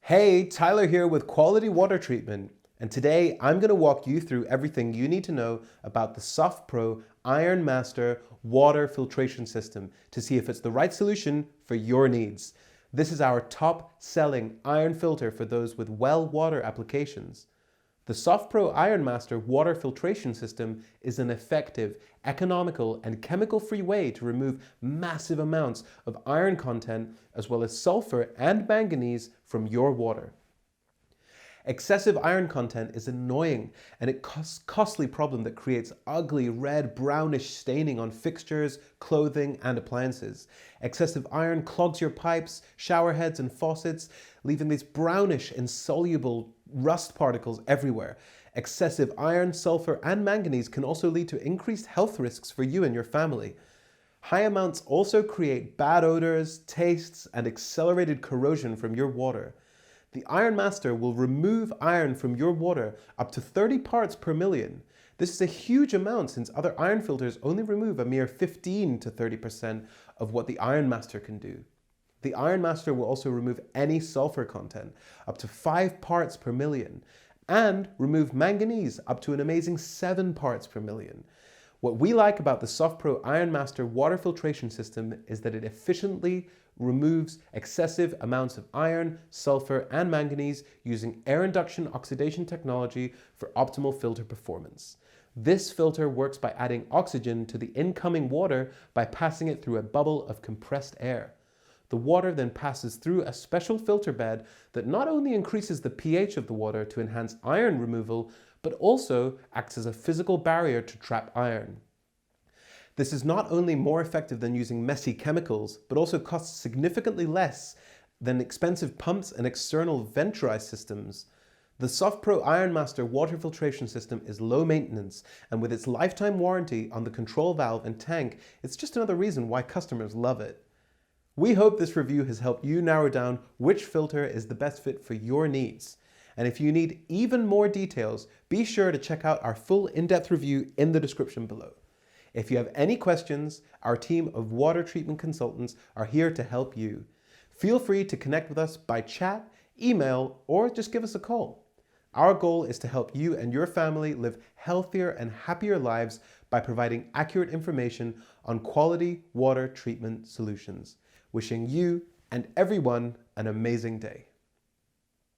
Hey, Tyler here with Quality Water Treatment, and today I'm going to walk you through everything you need to know about the SoftPro Iron Master water filtration system to see if it's the right solution for your needs. This is our top-selling iron filter for those with well water applications. The SoftPro Iron Master water filtration system is an effective, economical, and chemical-free way to remove massive amounts of iron content as well as sulfur and manganese from your water. Excessive iron content is annoying and a costly problem that creates ugly red brownish staining on fixtures, clothing and appliances. Excessive iron clogs your pipes, shower heads and faucets, leaving these brownish insoluble rust particles everywhere. Excessive iron, sulfur and manganese can also lead to increased health risks for you and your family. High amounts also create bad odors, tastes and accelerated corrosion from your water. The Iron Master will remove iron from your water up to 30 parts per million. This is a huge amount since other iron filters only remove a mere 15 to 30% of what the Iron Master can do. The Iron Master will also remove any sulfur content, up to 5 parts per million, and remove manganese up to an amazing 7 parts per million. What we like about the SoftPro Iron Master water filtration system is that it efficiently removes excessive amounts of iron, sulfur, and manganese using air induction oxidation technology for optimal filter performance. This filter works by adding oxygen to the incoming water by passing it through a bubble of compressed air. The water then passes through a special filter bed that not only increases the pH of the water to enhance iron removal, but also acts as a physical barrier to trap iron. This is not only more effective than using messy chemicals, but also costs significantly less than expensive pumps and external venturized systems. The SoftPro Iron Master water filtration system is low maintenance, and with its lifetime warranty on the control valve and tank, it's just another reason why customers love it. We hope this review has helped you narrow down which filter is the best fit for your needs. And if you need even more details, be sure to check out our full in-depth review in the description below. If you have any questions, our team of water treatment consultants are here to help you. Feel free to connect with us by chat, email, or just give us a call. Our goal is to help you and your family live healthier and happier lives by providing accurate information on quality water treatment solutions. Wishing you and everyone an amazing day.